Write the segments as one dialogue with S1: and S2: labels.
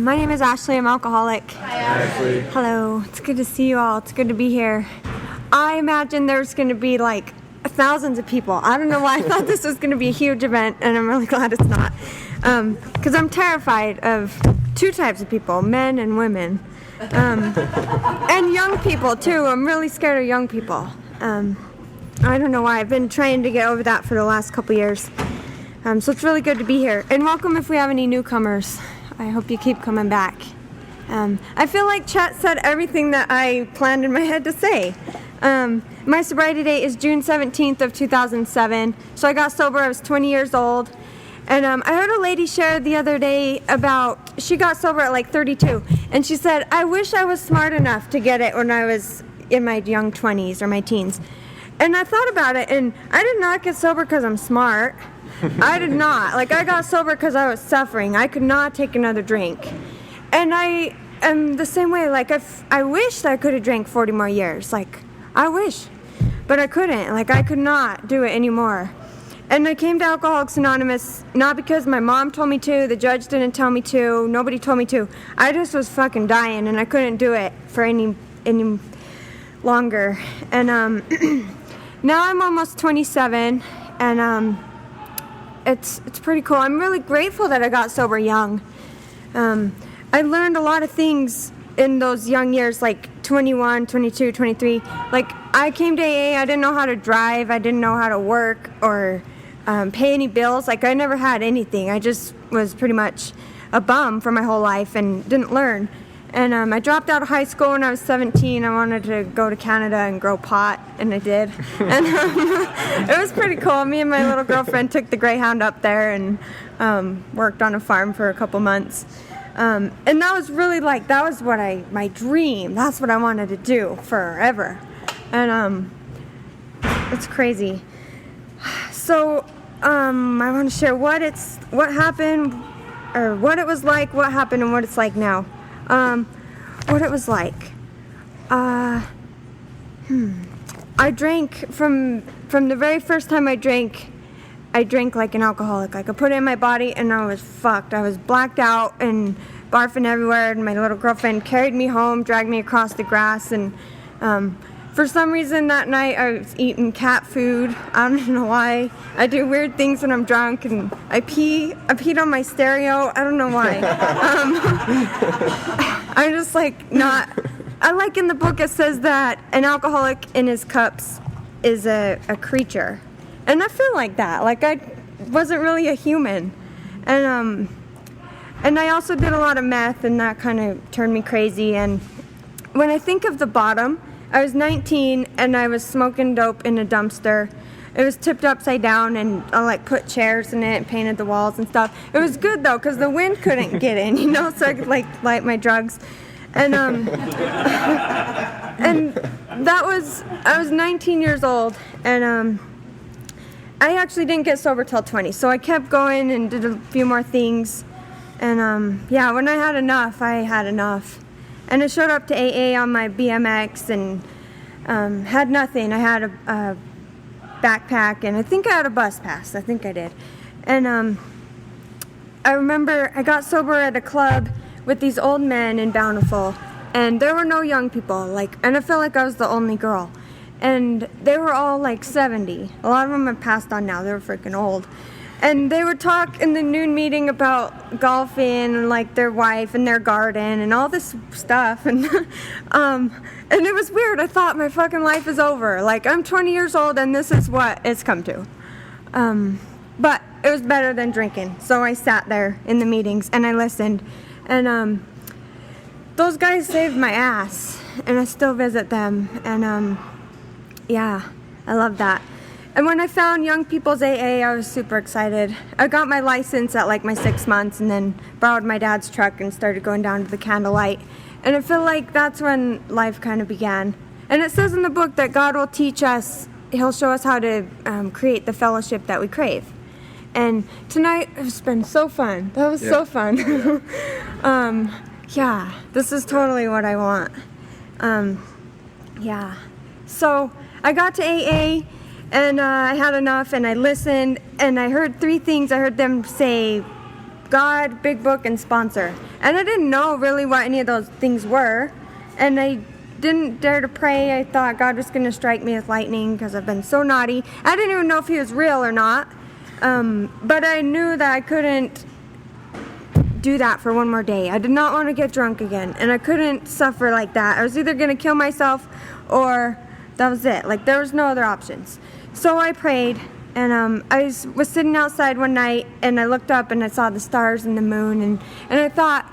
S1: My name is Ashley. I'm alcoholic.
S2: Hi, Ashley.
S1: Hello. It's good to see you all. It's good to be here. I imagine there's going to be like thousands of people. I don't know why I thought this was going to be a huge event, and I'm really glad it's not. Because I'm terrified of two types of people, men and women. And young people, too. I'm really scared of young people. I don't know why. I've been trying to get over that for the last couple years. So it's really good to be here. And welcome if we have any newcomers. I hope you keep coming back. I feel like Chet said everything that I planned in my head to say. My sobriety date is June 17th of 2007. So I got sober, I was 20 years old. And I heard a lady share the other day about, she got sober at like 32. And she said, I wish I was smart enough to get it when I was in my young 20s or my teens. And I thought about it, and I did not get sober because I'm smart. I did not. Like, I got sober because I was suffering. I could not take another drink. And I am the same way. Like, I wished I could have drank 40 more years. Like, I wish. But I couldn't. Like, I could not do it anymore. And I came to Alcoholics Anonymous not because my mom told me to, the judge didn't tell me to, nobody told me to. I just was fucking dying, and I couldn't do it for any longer. And now I'm almost 27, and it's pretty cool. I'm really grateful that I got sober young. I learned a lot of things in those young years, like 21, 22, 23. Like, I came to AA, I didn't know how to drive, I didn't know how to work or pay any bills. Like, I never had anything. I just was pretty much a bum for my whole life and didn't learn. And I dropped out of high school when I was 17. I wanted to go to Canada and grow pot, and I did. And it was pretty cool. Me and my little girlfriend took the Greyhound up there and worked on a farm for a couple months. And that was really like, that was what my dream. That's what I wanted to do forever. And it's crazy. So I want to share what happened, or what it was like, what happened, and what it's like now. What it was like. I drank from the very first time I drank like an alcoholic. Like, I put it in my body and I was fucked. I was blacked out and barfing everywhere, and my little girlfriend carried me home, dragged me across the grass, and for some reason that night I was eating cat food. I don't know why. I do weird things when I'm drunk, and I peed on my stereo. I don't know why. I'm just like not. I like in the book it says that an alcoholic in his cups is a creature, and I feel like that. Like, I wasn't really a human, and I also did a lot of meth, and that kind of turned me crazy. And when I think of the bottom, I was 19 and I was smoking dope in a dumpster. It was tipped upside down, and I like put chairs in it and painted the walls and stuff. It was good though, because the wind couldn't get in, so I could like light my drugs. And and I was 19 years old, and I actually didn't get sober till 20. So I kept going and did a few more things. And yeah, when I had enough, I had enough. And I showed up to AA on my BMX and had nothing. I had a backpack, and I think I had a bus pass. I think I did. And I remember I got sober at a club with these old men in Bountiful, and there were no young people. And I felt like I was the only girl. And they were all like 70. A lot of them have passed on now. They were freaking old. And they would talk in the noon meeting about golfing and like their wife and their garden and all this stuff. And it was weird. I thought my fucking life is over. Like, I'm 20 years old and this is what it's come to. But it was better than drinking. So I sat there in the meetings and I listened. And those guys saved my ass. And I still visit them. And yeah, I love that. And when I found Young People's AA, I was super excited. I got my license at like my 6 months, and then borrowed my dad's truck and started going down to the Candlelight. And I feel like that's when life kind of began. And it says in the book that God will teach us, He'll show us how to create the fellowship that we crave. And tonight has been so fun. That was so fun. Yeah, this is totally what I want. Yeah. So I got to AA. And I had enough, and I listened, and I heard three things. I heard them say, God, Big Book, and sponsor. And I didn't know really what any of those things were. And I didn't dare to pray. I thought God was going to strike me with lightning because I've been so naughty. I didn't even know if he was real or not. But I knew that I couldn't do that for one more day. I did not want to get drunk again. And I couldn't suffer like that. I was either going to kill myself or that was it. Like, there was no other options. So I prayed. And I was sitting outside one night, and I looked up, and I saw the stars and the moon, and I thought,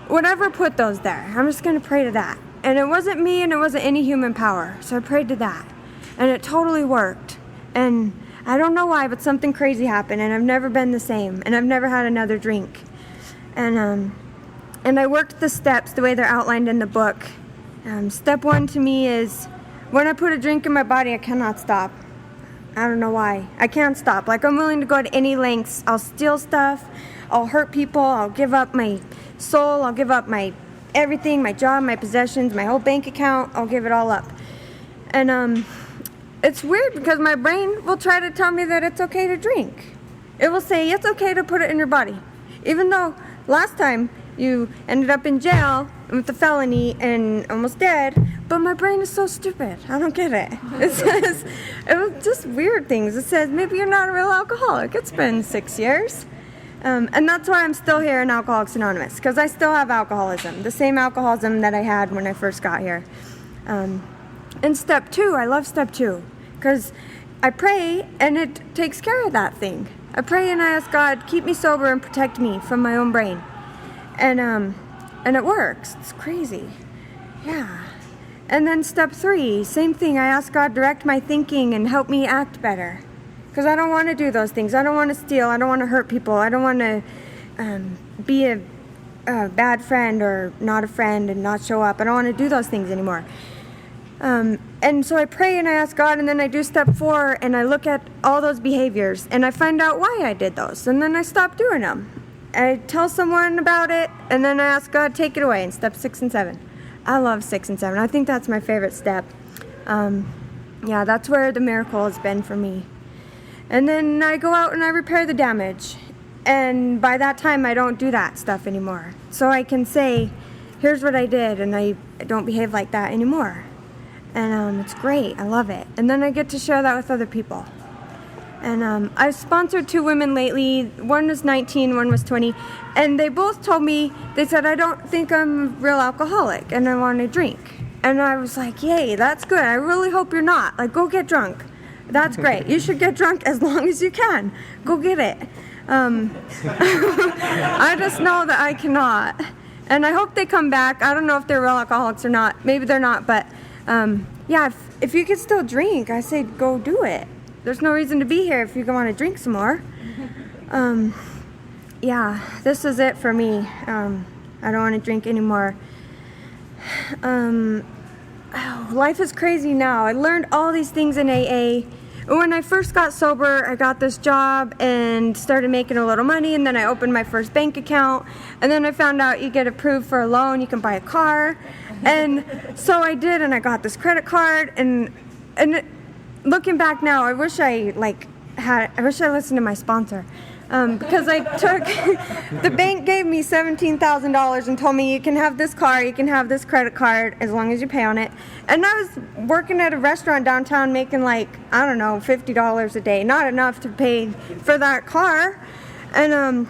S1: whatever put those there, I'm just going to pray to that. And it wasn't me, and it wasn't any human power, so I prayed to that. And it totally worked. And I don't know why, but something crazy happened, and I've never been the same, and I've never had another drink. And I worked the steps the way they're outlined in the book. Step 1 to me is, when I put a drink in my body, I cannot stop. I don't know why. I can't stop. Like, I'm willing to go to any lengths. I'll steal stuff. I'll hurt people. I'll give up my soul. I'll give up my everything, my job, my possessions, my whole bank account. I'll give it all up. And it's weird because my brain will try to tell me that it's okay to drink. It will say it's okay to put it in your body. Even though last time you ended up in jail with a felony and almost dead, but my brain is so stupid. I don't get it. It says, it was just weird things. It says, maybe you're not a real alcoholic. It's been 6 years. And that's why I'm still here in Alcoholics Anonymous, because I still have alcoholism, the same alcoholism that I had when I first got here. And step 2, I love step 2, because I pray and it takes care of that thing. I pray and I ask God, keep me sober and protect me from my own brain. And it works. It's crazy. Yeah. And then step 3, same thing. I ask God, direct my thinking and help me act better. Because I don't want to do those things. I don't want to steal. I don't want to hurt people. I don't want to be a bad friend or not a friend and not show up. I don't want to do those things anymore. And so I pray and I ask God, and then I do step 4, and I look at all those behaviors, and I find out why I did those, and then I stop doing them. I tell someone about it, and then I ask God, take it away in step 6 and 7. I love 6 and 7. I think that's my favorite step. Yeah, that's where the miracle has been for me. And then I go out and I repair the damage. And by that time, I don't do that stuff anymore. So I can say, here's what I did, and I don't behave like that anymore. And it's great. I love it. And then I get to share that with other people. And I've sponsored 2 women lately. One was 19, one was 20. And they both told me, they said, I don't think I'm a real alcoholic and I want to drink. And I was like, yay, that's good. I really hope you're not. Like, go get drunk. That's great. You should get drunk as long as you can. Go get it. I just know that I cannot. And I hope they come back. I don't know if they're real alcoholics or not. Maybe they're not. But yeah, if you could still drink, I say go do it. There's no reason to be here if you want to drink some more. Yeah, this is it for me. I don't want to drink anymore. Life is crazy now. I learned all these things in AA. When I first got sober, I got this job and started making a little money, and then I opened my first bank account, and then I found out you get approved for a loan, you can buy a car. And so I did, and I got this credit card, and looking back now, I wish I listened to my sponsor. Because I took, the bank gave me $17,000 and told me you can have this car, you can have this credit card as long as you pay on it. And I was working at a restaurant downtown making like, I don't know, $50 a day. Not enough to pay for that car. And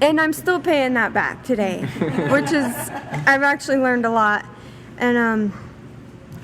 S1: I'm still paying that back today, which is, I've actually learned a lot. And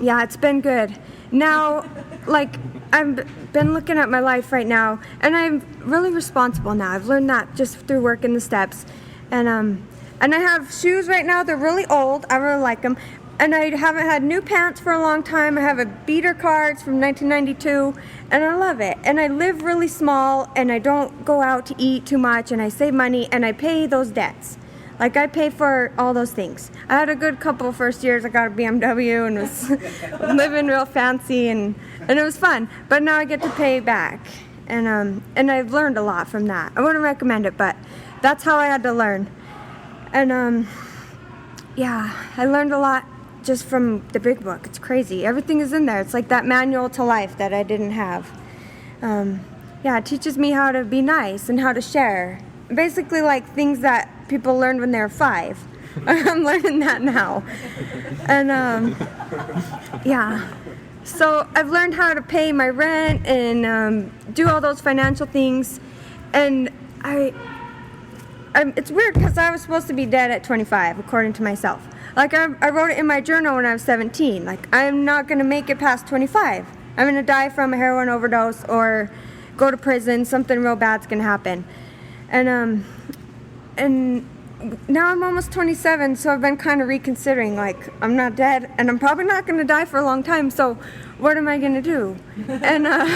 S1: yeah, it's been good. Now, like, I've been looking at my life right now, and I'm really responsible now. I've learned that just through working the steps. And I have shoes right now. They're really old. I really like them. And I haven't had new pants for a long time. I have a beater car. It's from 1992, and I love it. And I live really small, and I don't go out to eat too much, and I save money, and I pay those debts. Like, I pay for all those things. I had a good couple first years. I got a BMW and was living real fancy, and it was fun. But now I get to pay back. And I've learned a lot from that. I wouldn't recommend it, but that's how I had to learn. And yeah, I learned a lot just from the big book. It's crazy. Everything is in there. It's like that manual to life that I didn't have. Yeah, it teaches me how to be nice and how to share. basically like things that people learned when they were 5. I'm learning that now. And yeah. So I've learned how to pay my rent and do all those financial things. And it's weird because I was supposed to be dead at 25, according to myself. Like I wrote it in my journal when I was 17. Like I'm not going to make it past 25. I'm going to die from a heroin overdose or go to prison. Something real bad's going to happen. And now I'm almost 27, so I've been kind of reconsidering, like, I'm not dead, and I'm probably not going to die for a long time, so what am I going to do? And I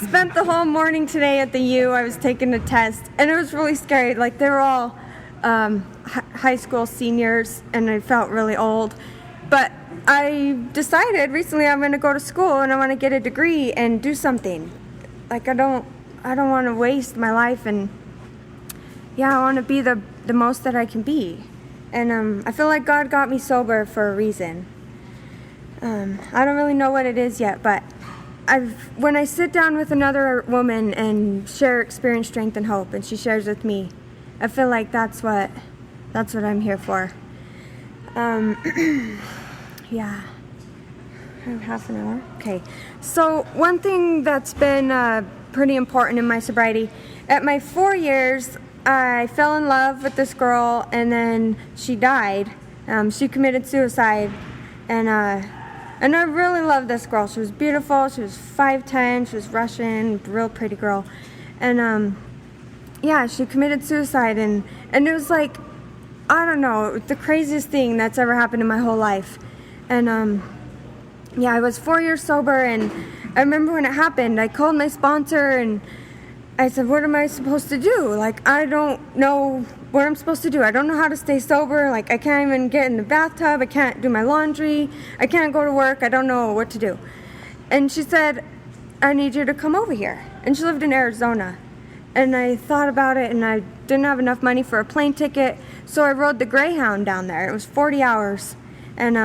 S1: spent the whole morning today at the U. I was taking a test, and it was really scary. Like, they were all high school seniors, and I felt really old. But I decided recently I'm going to go to school, and I want to get a degree and do something. Like, I don't want to waste my life, and yeah, I want to be the most that I can be. And I feel like God got me sober for a reason. I don't really know what it is yet, but when I sit down with another woman and share experience, strength, and hope, and she shares with me, I feel like that's what I'm here for. Yeah. I have half an hour. Okay. So one thing that's been pretty important in my sobriety, at my 4 years, I fell in love with this girl, and then she died. She committed suicide, and I really loved this girl. She was beautiful. She was 5'10". She was Russian, real pretty girl, and yeah, she committed suicide, and it was like, I don't know, the craziest thing that's ever happened in my whole life, and yeah, I was 4 years sober, and I remember when it happened, I called my sponsor, and I said, what am I supposed to do? Like, I don't know what I'm supposed to do. I don't know how to stay sober. Like, I can't even get in the bathtub. I can't do my laundry. I can't go to work. I don't know what to do. And she said, I need you to come over here. And she lived in Arizona. And I thought about it, and I didn't have enough money for a plane ticket, so I rode the Greyhound down there. It was 40 hours. And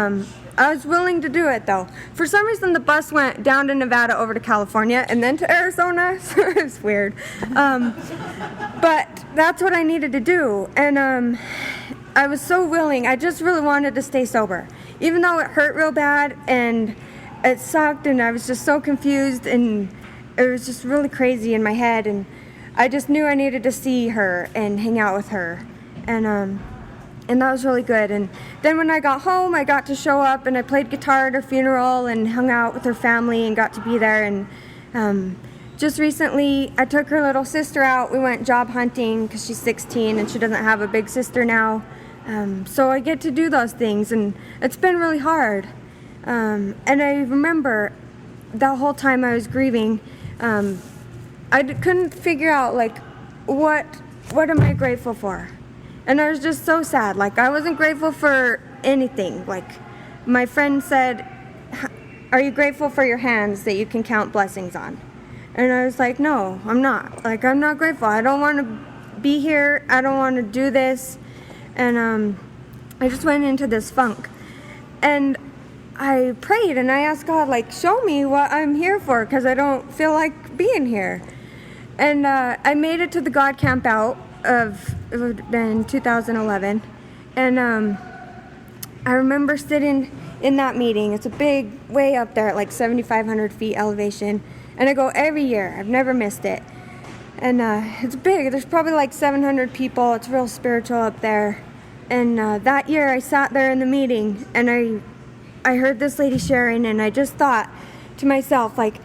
S1: I was willing to do it, though. For some reason, the bus went down to Nevada, over to California, and then to Arizona. So it was weird. But that's what I needed to do. And I was so willing. I just really wanted to stay sober. Even though it hurt real bad, and it sucked, and I was just so confused, and it was just really crazy in my head. And I just knew I needed to see her and hang out with her. And that was really good. And then when I got home, I got to show up, and I played guitar at her funeral and hung out with her family and got to be there. And just recently, I took her little sister out. We went job hunting because she's 16 and she doesn't have a big sister now. So I get to do those things, and it's been really hard. And I remember the whole time I was grieving, I couldn't figure out, like, what am I grateful for? And I was just so sad. Like, I wasn't grateful for anything. Like, my friend said, are you grateful for your hands that you can count blessings on? And I was like, no, I'm not. Like, I'm not grateful. I don't want to be here. I don't want to do this. And I just went into this funk. And I prayed, and I asked God, like, show me what I'm here for, because I don't feel like being here. And I made it to the God Camp Out. It would have been 2011, and I remember sitting in that meeting. It's a big, way up there at like 7,500 feet elevation, and I go every year. I've never missed it, and it's big. There's probably like 700 people. It's real spiritual up there, and that year I sat there in the meeting, and I heard this lady sharing, and I just thought to myself, like,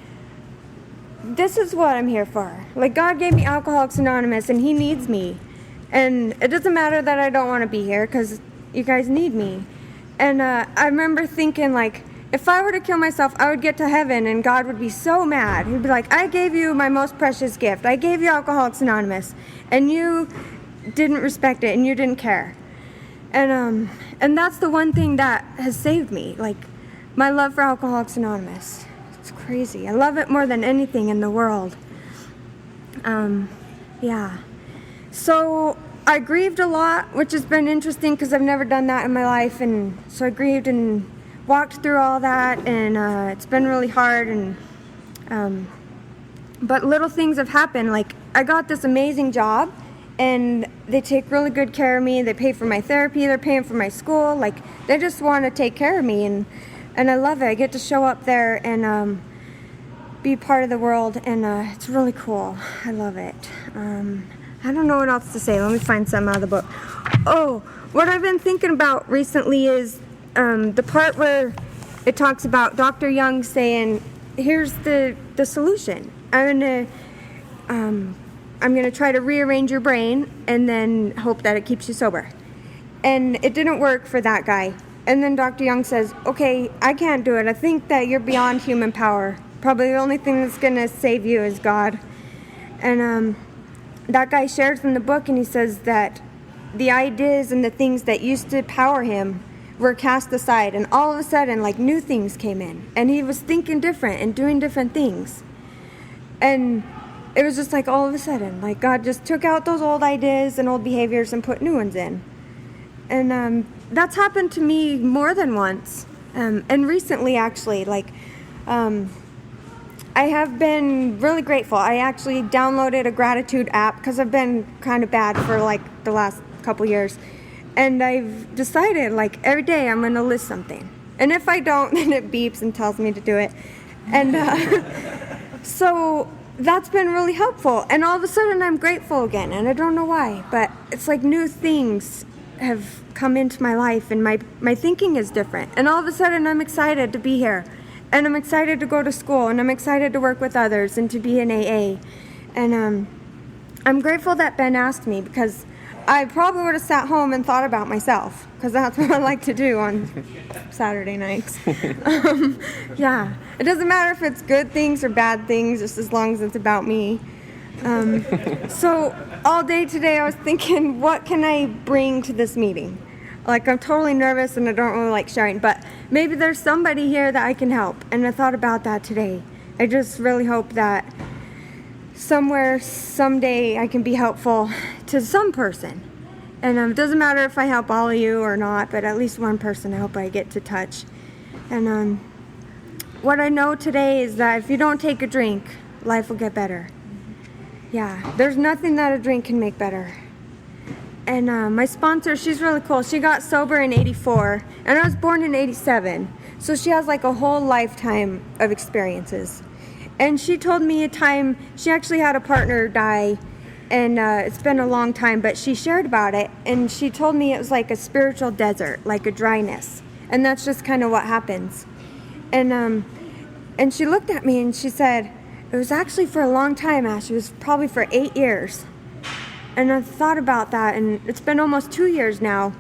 S1: this is what I'm here for. Like, God gave me Alcoholics Anonymous, and He needs me. And it doesn't matter that I don't want to be here, because you guys need me. And I remember thinking, like, if I were to kill myself, I would get to heaven, and God would be so mad. He'd be like, I gave you my most precious gift. I gave you Alcoholics Anonymous, and you didn't respect it, and you didn't care. And that's the one thing that has saved me, like, my love for Alcoholics Anonymous. It's crazy. I love it more than anything in the world. Yeah. So I grieved a lot, which has been interesting because I've never done that in my life. And so I grieved and walked through all that, and it's been really hard. And but little things have happened. Like, I got this amazing job, and they take really good care of me. They pay for my therapy. They're paying for my school. Like, they just want to take care of me, and I love it. I get to show up there and be part of the world, and it's really cool. I love it. I don't know what else to say. Let me find some out of the book. Oh, what I've been thinking about recently is the part where it talks about Dr. Young saying, here's the solution. I'm gonna try to rearrange your brain and then hope that it keeps you sober. And it didn't work for that guy. And then Dr. Young says, okay, I can't do it. I think that you're beyond human power. Probably the only thing that's gonna save you is God. And that guy shares in the book, and he says that the ideas and the things that used to power him were cast aside, and all of a sudden, like, new things came in, and he was thinking different and doing different things. And it was just like all of a sudden, like, God just took out those old ideas and old behaviors and put new ones in. And that's happened to me more than once, and recently, actually. Like, I have been really grateful. I actually downloaded a gratitude app because I've been kind of bad for like the last couple years. And I've decided, like, every day I'm going to list something. And if I don't, then it beeps and tells me to do it. And so that's been really helpful. And all of a sudden I'm grateful again. And I don't know why. But it's like new things have come into my life, and my thinking is different. And all of a sudden I'm excited to be here. And I'm excited to go to school. And I'm excited to work with others and to be in AA. And I'm grateful that Ben asked me, because I probably would have sat home and thought about myself, because that's what I like to do on Saturday nights. Yeah, it doesn't matter if it's good things or bad things, just as long as it's about me. So all day today I was thinking, what can I bring to this meeting? Like, I'm totally nervous and I don't really like sharing, but maybe there's somebody here that I can help. And I thought about that today. I just really hope that somewhere, someday, I can be helpful to some person. And it doesn't matter if I help all of you or not, but at least one person I hope I get to touch. And what I know today is that if you don't take a drink, life will get better. Yeah, there's nothing that a drink can make better. And my sponsor, she's really cool. She got sober in '84, and I was born in '87. So she has like a whole lifetime of experiences. And she told me a time, she actually had a partner die, and it's been a long time, but she shared about it, and she told me it was like a spiritual desert, like a dryness. And that's just kind of what happens. And she looked at me and she said, it was actually for a long time, Ash. It was probably for 8 years. And I thought about that, and it's been almost 2 years now.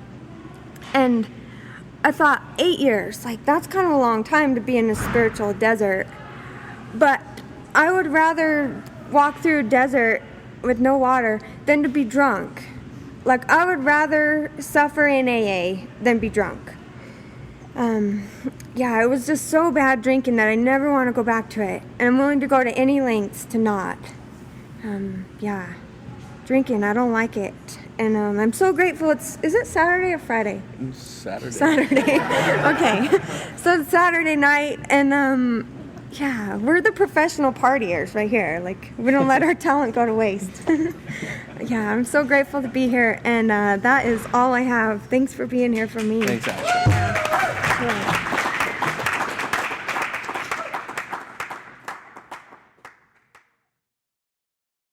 S1: And I thought, 8 years, like, that's kind of a long time to be in a spiritual desert. But I would rather walk through a desert with no water than to be drunk. Like, I would rather suffer in AA than be drunk. Yeah, it was just so bad drinking that I never want to go back to it. And I'm willing to go to any lengths to not. Yeah, drinking, I don't like it. And I'm so grateful. Is it Saturday or Friday? Saturday. Okay. So it's Saturday night, and yeah, we're the professional partiers right here. Like, we don't let our talent go to waste. Yeah, I'm so grateful to be here, and that is all I have. Thanks for being here for me.
S2: Thanks, Ashley.
S1: Yeah.